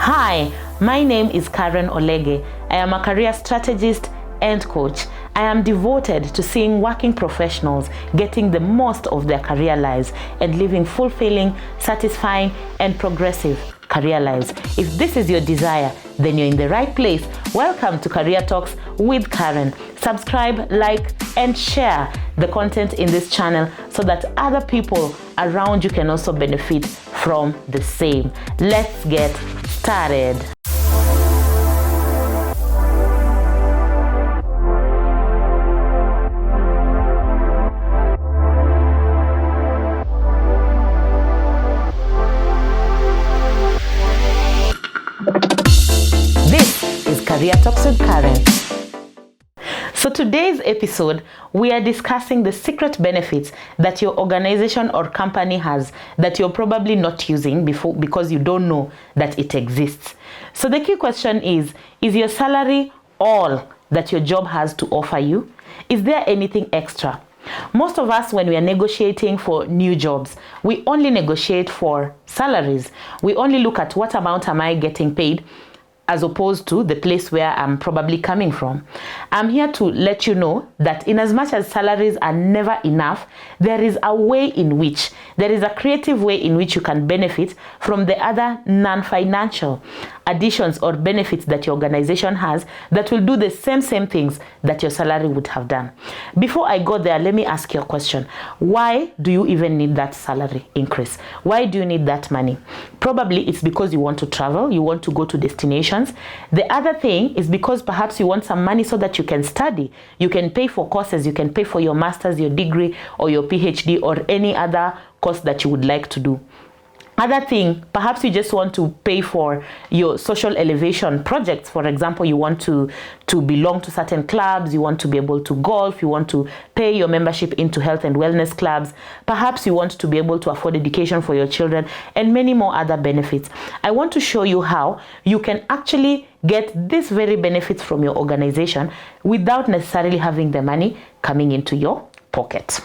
Hi, my name is Karen Olege. I am a career strategist and coach. I am devoted to seeing working professionals getting the most of their career lives and living fulfilling, satisfying, and progressive career lives. If this is your desire, then you're in the right place. Welcome to Career Talks with Karen. Subscribe, like, and share the content in this channel so that other people around you can also benefit from the same. Let's get started. This is Career Talks with Karen. So today's episode, we are discussing the secret benefits that your organization or company has that you're probably not using because you don't know that it exists. So the key question is your salary all that your job has to offer you? Is there anything extra? Most of us, when we are negotiating for new jobs, we only negotiate for salaries. We only look at what amount am I getting paid, as opposed to the place where I'm probably coming from. I'm here to let you know that in as much as salaries are never enough, there is a creative way in which you can benefit from the other non-financial additions or benefits that your organization has that will do the same things that your salary would have done. Before I go there, let me ask you a question. Why do you even need that salary increase? Why do you need that money? Probably it's because you want to travel, you want to go to destinations. The other thing is because perhaps you want some money so that you can study. You can pay for courses, you can pay for your master's, your degree, or your PhD, or any other course that you would like to do. Other thing, perhaps you just want to pay for your social elevation projects. For example, you want to belong to certain clubs, you want to be able to golf, you want to pay your membership into health and wellness clubs. Perhaps you want to be able to afford education for your children and many more other benefits. I want to show you how you can actually get these very benefits from your organization without necessarily having the money coming into your pocket.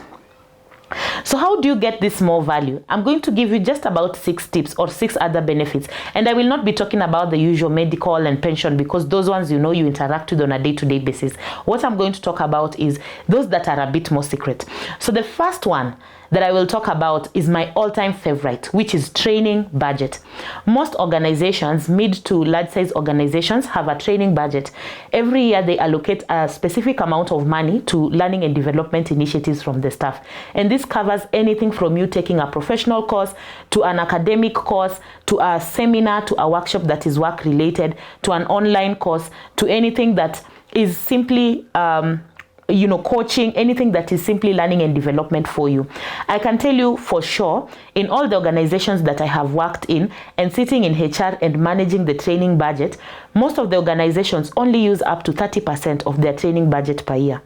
So how do you get this more value? I'm going to give you just about 6 tips or 6 other benefits, and I will not be talking about the usual medical and pension because those ones you interact with on a day-to-day basis. What I'm going to talk about is those that are a bit more secret. So the first one that I will talk about is my all-time favorite, which is training budget. Most organizations, mid to large size organizations, have a training budget. Every year they allocate a specific amount of money to learning and development initiatives from the staff. And this covers anything from you taking a professional course, to an academic course, to a seminar, to a workshop that is work related, to an online course, to anything that is simply coaching, anything that is simply learning and development for you. I can tell you for sure, in all the organizations that I have worked in and sitting in HR and managing the training budget, most of the organizations only use up to 30% of their training budget per year.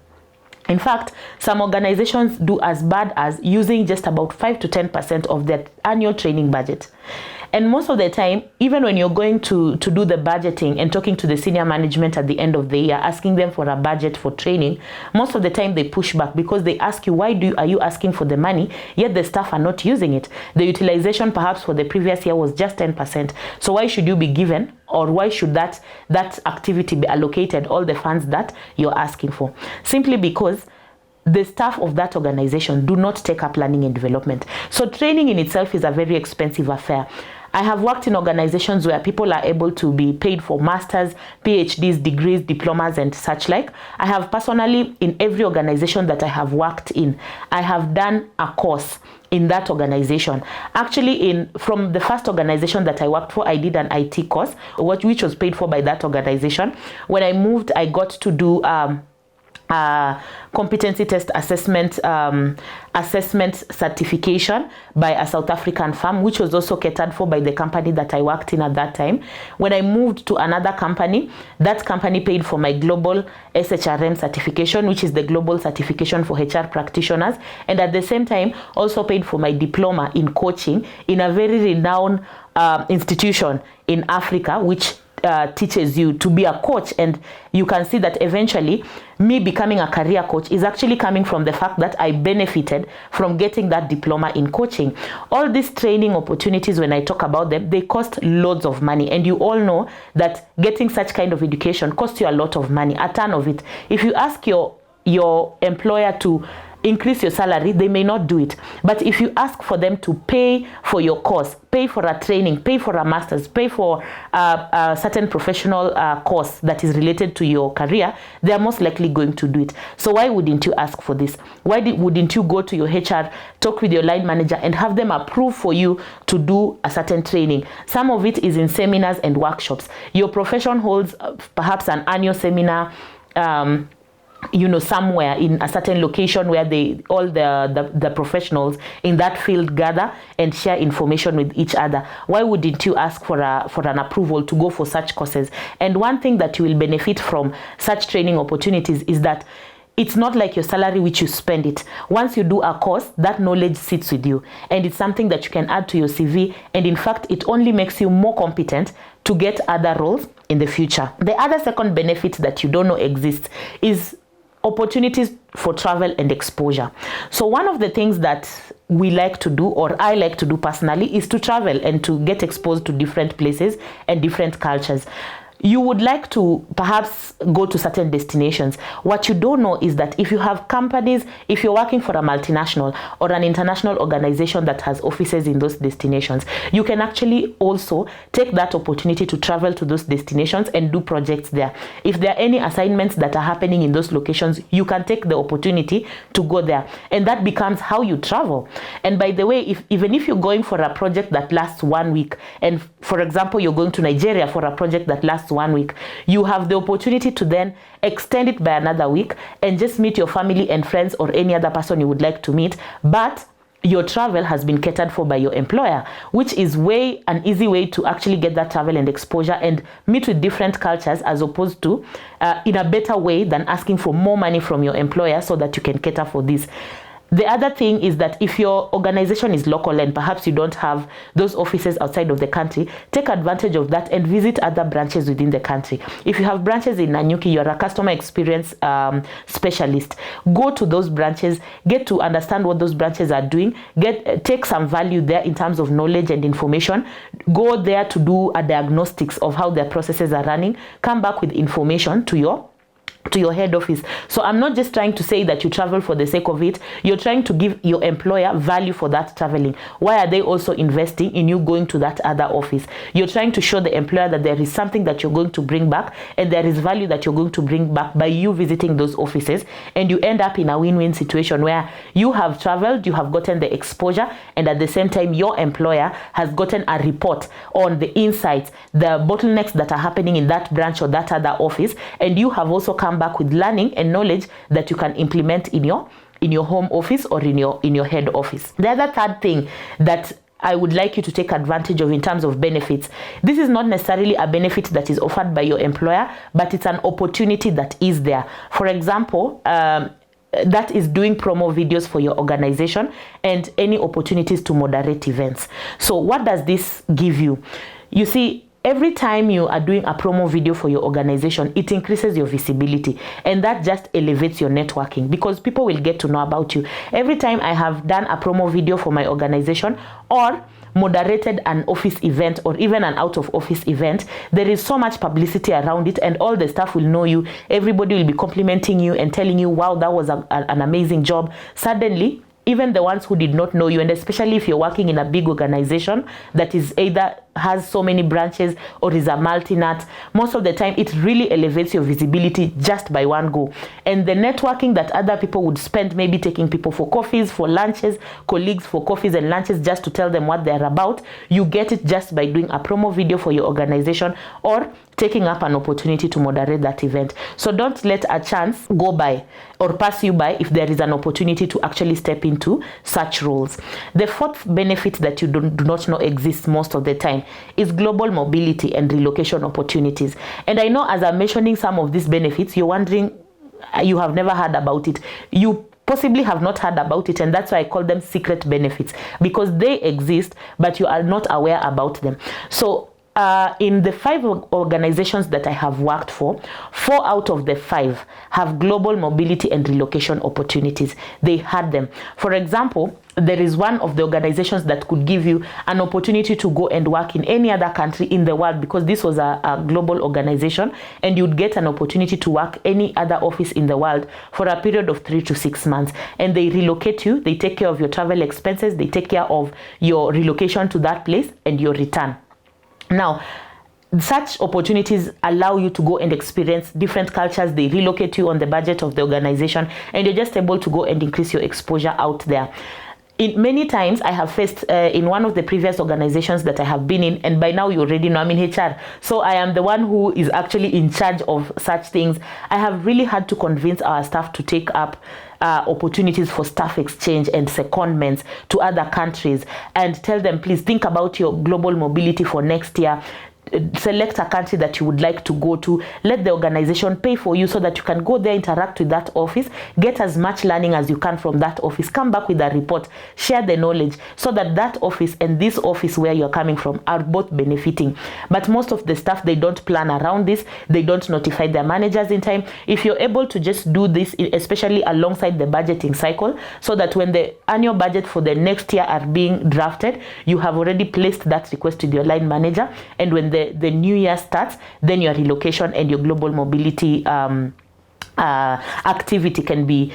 In fact, some organizations do as bad as using just about 5 to 10% of their annual training budget. And most of the time, even when you're going to do the budgeting and talking to the senior management at the end of the year, asking them for a budget for training, most of the time they push back because they ask you, are you asking for the money, yet the staff are not using it? The utilization perhaps for the previous year was just 10%. So why should you be given, or why should that activity be allocated all the funds that you're asking for? Simply because the staff of that organization do not take up learning and development. So training in itself is a very expensive affair. I have worked in organizations where people are able to be paid for masters, PhDs, degrees, diplomas, and such like. I have personally, in every organization that I have worked in, I have done a course in that organization. Actually, from the first organization that I worked for, I did an IT course, which was paid for by that organization. When I moved, I got to do competency test assessment certification by a South African firm, which was also catered for by the company that I worked in at that time. When I moved to another company, that company paid for my global SHRM certification, which is the global certification for HR practitioners, and at the same time also paid for my diploma in coaching in a very renowned institution in Africa, which teaches you to be a coach, and you can see that eventually me becoming a career coach is actually coming from the fact that I benefited from getting that diploma in coaching. All these training opportunities, when I talk about them, they cost loads of money, and you all know that getting such kind of education costs you a lot of money, a ton of it. If you ask your employer to increase your salary, they may not do it. But if you ask for them to pay for your course, pay for a training, pay for a master's, pay for a certain professional course that is related to your career, they are most likely going to do it. So why wouldn't you ask for this? Why wouldn't you go to your HR, talk with your line manager, and have them approve for you to do a certain training? Some of it is in seminars and workshops. Your profession holds perhaps an annual seminar, somewhere in a certain location where all the professionals in that field gather and share information with each other. Why wouldn't you ask for an approval to go for such courses? And one thing that you will benefit from such training opportunities is that it's not like your salary which you spend it. Once you do a course, that knowledge sits with you, and it's something that you can add to your CV, and in fact it only makes you more competent to get other roles in the future. The other second benefit that you don't know exists is opportunities for travel and exposure. So one of the things that we like to do, or I like to do personally, is to travel and to get exposed to different places and different cultures. You would like to perhaps go to certain destinations. What you don't know is that if you have companies, if you're working for a multinational or an international organization that has offices in those destinations, you can actually also take that opportunity to travel to those destinations and do projects there. If there are any assignments that are happening in those locations, you can take the opportunity to go there, and that becomes how you travel. And by the way, even if you're going for a project that lasts 1 week, and for example you're going to Nigeria for a project that lasts 1 week, you have the opportunity to then extend it by another week and just meet your family and friends or any other person you would like to meet, but your travel has been catered for by your employer, which is an easy way to actually get that travel and exposure and meet with different cultures, as opposed to in a better way than asking for more money from your employer so that you can cater for this. The other thing is that if your organization is local and perhaps you don't have those offices outside of the country, take advantage of that and visit other branches within the country. If you have branches in Nanyuki, you're a customer experience specialist. Go to those branches, get to understand what those branches are doing, take some value there in terms of knowledge and information. Go there to do a diagnostics of how their processes are running. Come back with information to your head office. So I'm not just trying to say that you travel for the sake of it. You're trying to give your employer value for that traveling. Why are they also investing in you going to that other office? You're trying to show the employer that there is something that you're going to bring back, and there is value that you're going to bring back by you visiting those offices, and you end up in a win-win situation where you have traveled, you have gotten the exposure, and at the same time your employer has gotten a report on the insights, the bottlenecks that are happening in that branch or that other office, and you have also come back with learning and knowledge that you can implement in your home office or in your head office. The other third thing that I would like you to take advantage of in terms of benefits, this is not necessarily a benefit that is offered by your employer, but it's an opportunity that is there. For example, that is doing promo videos for your organization and any opportunities to moderate events. So what does this give you? You see, every time you are doing a promo video for your organization, it increases your visibility, and that just elevates your networking because people will get to know about you. Every time I have done a promo video for my organization or moderated an office event or even an out of office event, there is so much publicity around it, and all the staff will know you. Everybody will be complimenting you and telling you, wow, that was an amazing job. Suddenly, even the ones who did not know you, and especially if you're working in a big organization that is either has so many branches or is a multi-nut, most of the time it really elevates your visibility just by one go. And the networking that other people would spend maybe taking people for coffees, for lunches, colleagues for coffees and lunches just to tell them what they're about, you get it just by doing a promo video for your organization or taking up an opportunity to moderate that event. So don't let a chance go by or pass you by if there is an opportunity to actually step into such roles. The fourth benefit that you do not know exists most of the time is global mobility and relocation opportunities. And I know as I'm mentioning some of these benefits, you're wondering, you have never heard about it. You possibly have not heard about it, and that's why I call them secret benefits, because they exist, but you are not aware about them. So in the 5 organizations that I have worked for, 4 out of the 5 have global mobility and relocation opportunities. They had them. For example, there is one of the organizations that could give you an opportunity to go and work in any other country in the world, because this was a global organization, and you'd get an opportunity to work any other office in the world for a period of 3 to 6 months. And they relocate you, they take care of your travel expenses, they take care of your relocation to that place and your return. Now, such opportunities allow you to go and experience different cultures. They relocate you on the budget of the organization, and you're just able to go and increase your exposure out there. Many times I have faced in one of the previous organizations that I have been in, and by now you already know I'm in HR, so I am the one who is actually in charge of such things. I have really had to convince our staff to take up opportunities for staff exchange and secondments to other countries, and tell them, please think about your global mobility for next year. Select a country that you would like to go to, let the organization pay for you so that you can go there, interact with that office, get as much learning as you can from that office, come back with a report, share the knowledge, so that that office and this office where you're coming from are both benefiting. But most of the staff, they don't plan around this, they don't notify their managers in time. If you're able to just do this, especially alongside the budgeting cycle, so that when the annual budget for the next year are being drafted, you have already placed that request with your line manager, and when the new year starts, then your relocation and your global mobility activity can be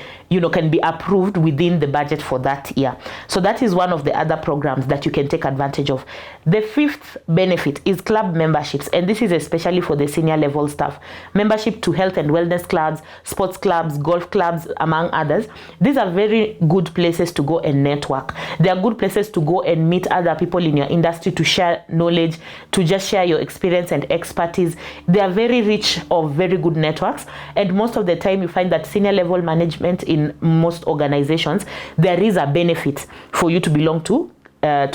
approved within the budget for that year. So that is one of the other programs that you can take advantage of. The 5th benefit is club memberships, and this is especially for the senior level staff. Membership to health and wellness clubs, sports clubs, golf clubs, among others. These are very good places to go and network. They are good places to go and meet other people in your industry, to share knowledge, to just share your experience and expertise. They are very rich of very good networks, and most of the time you find that senior level management in most organizations, there is a benefit for you to belong to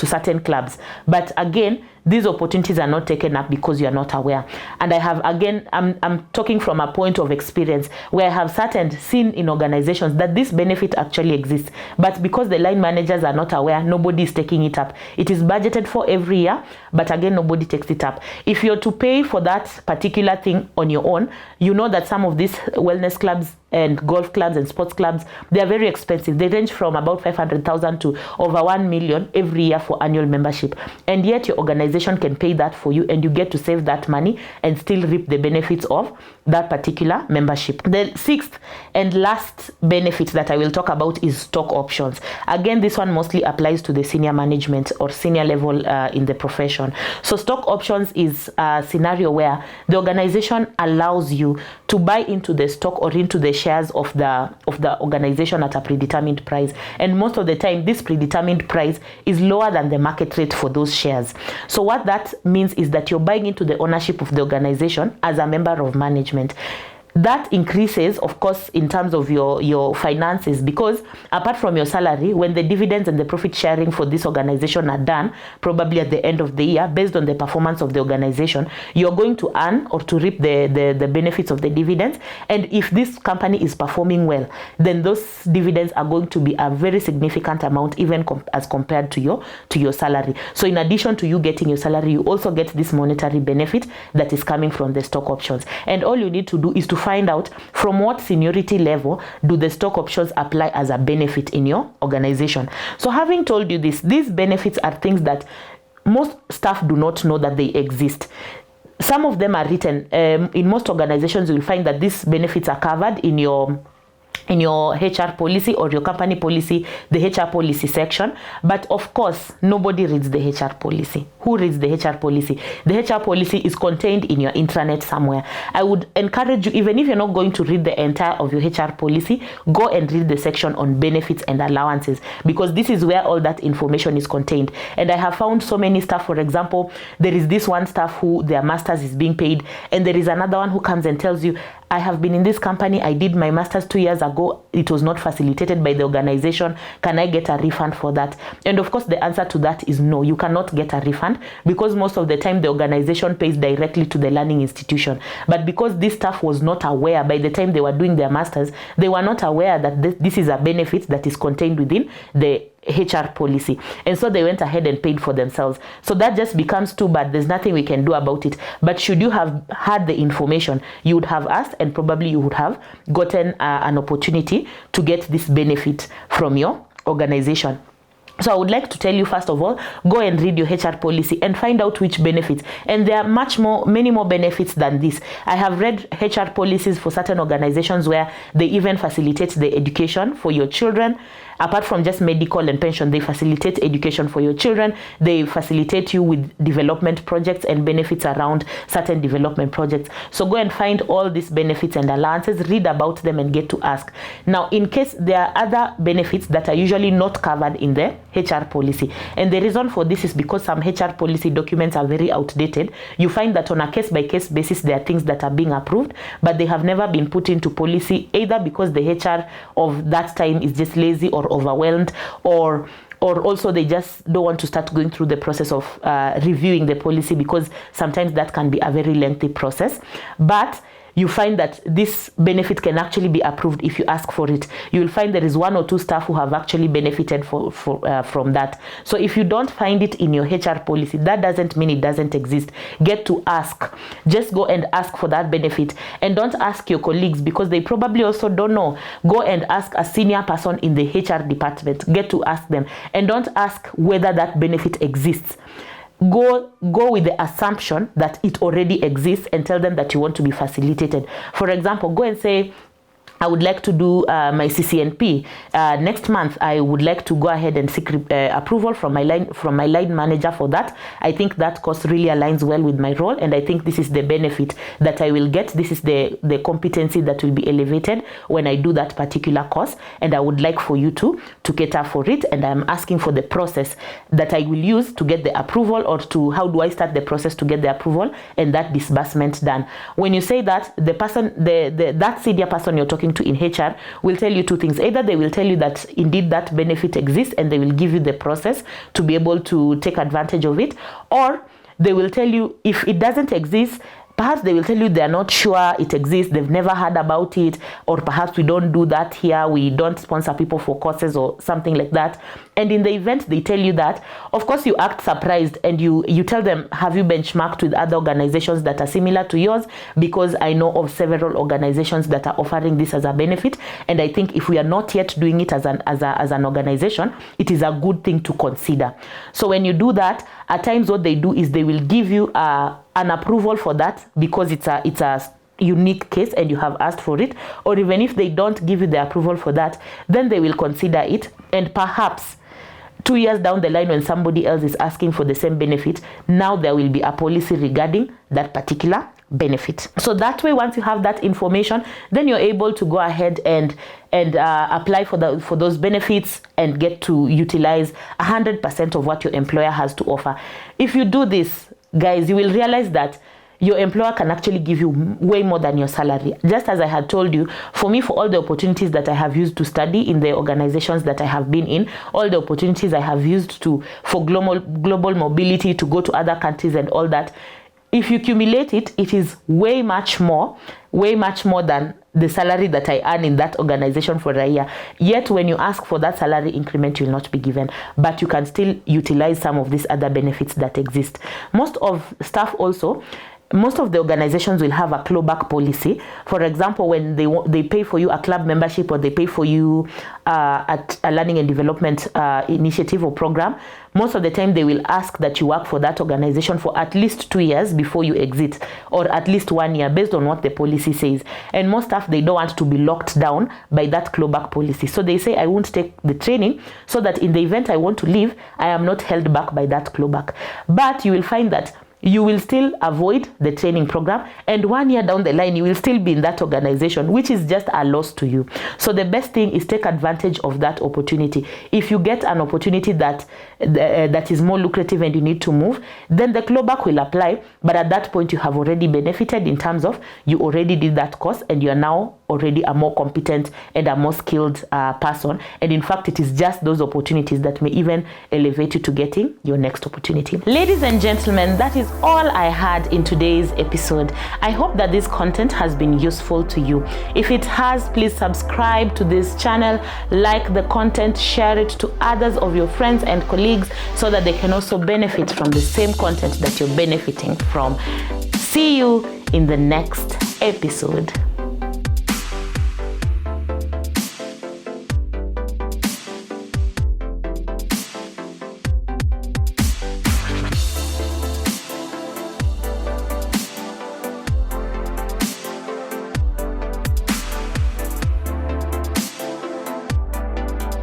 certain clubs. But again, these opportunities are not taken up because you are not aware. And I have, again, I'm talking from a point of experience where I have sat and seen in organizations that this benefit actually exists. But because the line managers are not aware, nobody is taking it up. It is budgeted for every year, but again, nobody takes it up. If you're to pay for that particular thing on your own, you know that some of these wellness clubs and golf clubs and sports clubs, they are very expensive. They range from about 500,000 to over 1 million every year for annual membership. And yet your organization can pay that for you, and you get to save that money and still reap the benefits of that particular membership. The 6th and last benefit that I will talk about is stock options. Again, this one mostly applies to the senior management or senior level in the profession. So stock options is a scenario where the organization allows you to buy into the stock or into the shares of the organization at a predetermined price, and most of the time this predetermined price is lower than the market rate for those shares. So what that means is that you're buying into the ownership of the organization as a member of management. That increases, of course, in terms of your finances, because apart from your salary, when the dividends and the profit sharing for this organization are done, probably at the end of the year, based on the performance of the organization, you're going to earn or to reap the benefits of the dividends. And if this company is performing well, then those dividends are going to be a very significant amount, even as compared to your salary. So in addition to you getting your salary, you also get this monetary benefit that is coming from the stock options. And all you need to do is to find out from what seniority level do the stock options apply as a benefit in your organization. So having told you this, these benefits are things that most staff do not know that they exist. Some of them are written. In most organizations, you will find that these benefits are covered in your HR policy or your company policy, the HR policy section. But of course, nobody reads the HR policy. Who reads the HR policy? The HR policy is contained in your intranet somewhere. I would encourage you, even if you're not going to read the entire of your HR policy, go and read the section on benefits and allowances, because this is where all that information is contained. And I have found so many staff, for example, there is this one staff who their master's is being paid, and there is another one who comes and tells you, I have been in this company, I did my master's 2 years ago, it was not facilitated by the organization, can I get a refund for that? And of course the answer to that is no, you cannot get a refund, because most of the time the organization pays directly to the learning institution. But because this staff was not aware, by the time they were doing their masters, they were not aware that this is a benefit that is contained within the HR policy. And so they went ahead and paid for themselves. So that just becomes too bad. There's nothing we can do about it. But should you have had the information, you would have asked, and probably you would have gotten an opportunity to get this benefit from your organization. So I would like to tell you, first of all, go and read your HR policy and find out which benefits. And there are many more benefits than this. I have read HR policies for certain organizations where they even facilitate the education for your children. Apart from just medical and pension, they facilitate education for your children. They facilitate you with development projects and benefits around certain development projects. So go and find all these benefits and allowances, read about them, and get to ask. Now, in case there are other benefits that are usually not covered in the HR policy, and the reason for this is because some HR policy documents are very outdated. You find that on a case-by-case basis, there are things that are being approved, but they have never been put into policy, either because the HR of that time is just lazy or overwhelmed, or also they just don't want to start going through the process of reviewing the policy, because sometimes that can be a very lengthy process. But you find that this benefit can actually be approved if you ask for it. You will find there is 1 or 2 staff who have actually benefited from that. So if you don't find it in your HR policy, that doesn't mean it doesn't exist. Get to ask. Just go and ask for that benefit. And don't ask your colleagues, because they probably also don't know. Go and ask a senior person in the HR department. Get to ask them. And don't ask whether that benefit exists. Go with the assumption that it already exists, and tell them that you want to be facilitated. For example, go and say, I would like to do my CCNP. Next month, I would like to go ahead and seek approval from my line manager for that. I think that course really aligns well with my role, and I think this is the benefit that I will get. This is the competency that will be elevated when I do that particular course, and I would like for you to cater for it. And I'm asking for the process that I will use to get the approval, or to how do I start the process to get the approval and that disbursement done. When you say that, the person, that senior person you're talking to in HR will tell you 2 things. Either they will tell you that indeed that benefit exists, and they will give you the process to be able to take advantage of it, or they will tell you if it doesn't exist. Perhaps they will tell you they are not sure it exists, they've never heard about it, or perhaps we don't do that here, we don't sponsor people for courses or something like that. And in the event they tell you that, of course you act surprised, and you tell them, have you benchmarked with other organizations that are similar to yours? Because I know of several organizations that are offering this as a benefit, and I think if we are not yet doing it as an organization, it is a good thing to consider. So when you do that, at times what they do is they will give you an approval for that, because it's a unique case and you have asked for it. Or even if they don't give you the approval for that, then they will consider it, and perhaps 2 years down the line, when somebody else is asking for the same benefit, now there will be a policy regarding that particular benefit. So that way, once you have that information, then you're able to go ahead and apply for those benefits and get to utilize 100% of what your employer has to offer. If you do this, guys, you will realize that your employer can actually give you way more than your salary. Just as I had told you, for me, for all the opportunities that I have used to study in the organizations that I have been in, all the opportunities I have used for global mobility, to go to other countries and all that, if you accumulate it, it is way much more than the salary that I earn in that organization for a year. Yet when you ask for that salary increment, you will not be given, but you can still utilize some of these other benefits that exist. Most of the organizations will have a clawback policy. For example, when they pay for you a club membership, or they pay for you at a learning and development initiative or program, most of the time they will ask that you work for that organization for at least 2 years before you exit, or at least 1 year, based on what the policy says. And most staff, they don't want to be locked down by that clawback policy. So they say, I won't take the training, so that in the event I want to leave, I am not held back by that clawback. But you will find that you will still avoid the training program, and 1 year down the line, you will still be in that organization, which is just a loss to you. So the best thing is take advantage of that opportunity. If you get an opportunity that is more lucrative and you need to move, then the clawback will apply. But at that point, you have already benefited, in terms of you already did that course, and you are now already a more competent and a more skilled person. And in fact, it is just those opportunities that may even elevate you to getting your next opportunity. Ladies and gentlemen, that is all I had in today's episode. I hope that this content has been useful to you. If it has, please subscribe to this channel, like the content, share it to others of your friends and colleagues so that they can also benefit from the same content that you're benefiting from. See you in the next episode.